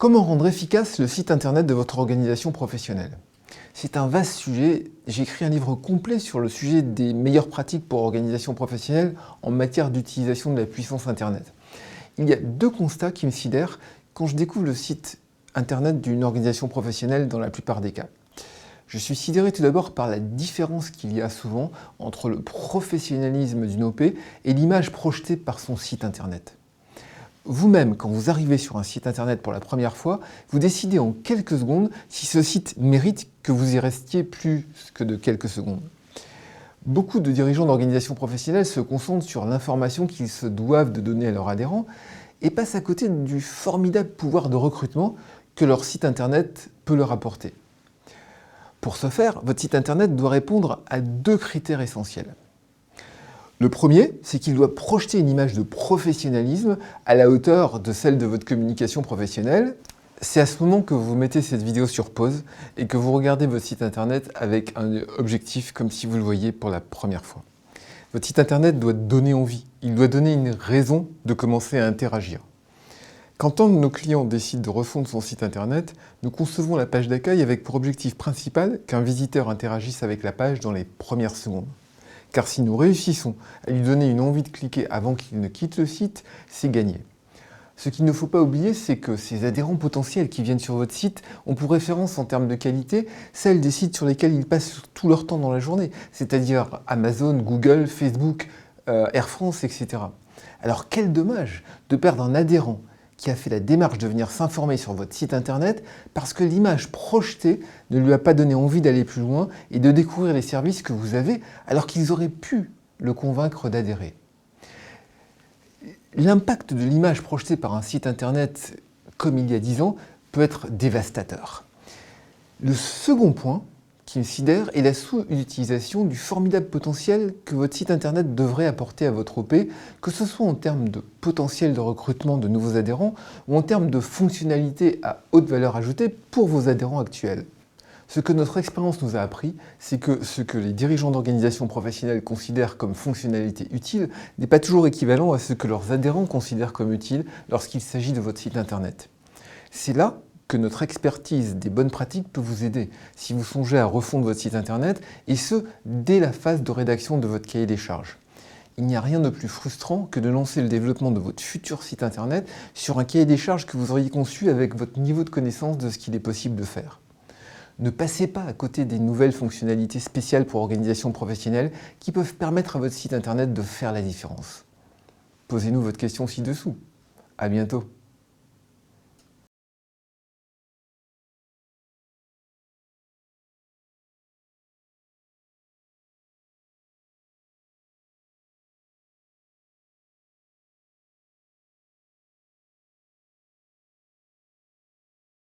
Comment rendre efficace le site internet de votre organisation professionnelle? C'est un vaste sujet. J'ai écrit un livre complet sur le sujet des meilleures pratiques pour organisation professionnelle en matière d'utilisation de la puissance internet. Il y a deux constats qui me sidèrent quand je découvre le site internet d'une organisation professionnelle dans la plupart des cas. Je suis sidéré tout d'abord par la différence qu'il y a souvent entre le professionnalisme d'une OP et l'image projetée par son site internet. Vous-même, quand vous arrivez sur un site internet pour la première fois, vous décidez en quelques secondes si ce site mérite que vous y restiez plus que de quelques secondes. Beaucoup de dirigeants d'organisations professionnelles se concentrent sur l'information qu'ils se doivent de donner à leurs adhérents et passent à côté du formidable pouvoir de recrutement que leur site internet peut leur apporter. Pour ce faire, votre site internet doit répondre à deux critères essentiels. Le premier, c'est qu'il doit projeter une image de professionnalisme à la hauteur de celle de votre communication professionnelle. C'est à ce moment que vous mettez cette vidéo sur pause et que vous regardez votre site internet avec un objectif comme si vous le voyiez pour la première fois. Votre site internet doit donner envie, il doit donner une raison de commencer à interagir. Quand un de nos clients décide de refondre son site internet, nous concevons la page d'accueil avec pour objectif principal qu'un visiteur interagisse avec la page dans les premières secondes. Car si nous réussissons à lui donner une envie de cliquer avant qu'il ne quitte le site, c'est gagné. Ce qu'il ne faut pas oublier, c'est que ces adhérents potentiels qui viennent sur votre site ont pour référence en termes de qualité celles des sites sur lesquels ils passent tout leur temps dans la journée, c'est-à-dire Amazon, Google, Facebook, Air France, etc. Alors quel dommage de perdre un adhérent qui a fait la démarche de venir s'informer sur votre site internet parce que l'image projetée ne lui a pas donné envie d'aller plus loin et de découvrir les services que vous avez alors qu'ils auraient pu le convaincre d'adhérer. L'impact de l'image projetée par un site internet comme il y a 10 ans peut être dévastateur. Le second point qui me sidère est la sous-utilisation du formidable potentiel que votre site internet devrait apporter à votre OP, que ce soit en termes de potentiel de recrutement de nouveaux adhérents ou en termes de fonctionnalités à haute valeur ajoutée pour vos adhérents actuels. Ce que notre expérience nous a appris, c'est que ce que les dirigeants d'organisations professionnelles considèrent comme fonctionnalité utile n'est pas toujours équivalent à ce que leurs adhérents considèrent comme utile lorsqu'il s'agit de votre site internet. C'est là que notre expertise des bonnes pratiques peut vous aider si vous songez à refondre votre site internet et ce, dès la phase de rédaction de votre cahier des charges. Il n'y a rien de plus frustrant que de lancer le développement de votre futur site internet sur un cahier des charges que vous auriez conçu avec votre niveau de connaissance de ce qu'il est possible de faire. Ne passez pas à côté des nouvelles fonctionnalités spéciales pour organisations professionnelles qui peuvent permettre à votre site internet de faire la différence. Posez-nous votre question ci-dessous. À bientôt.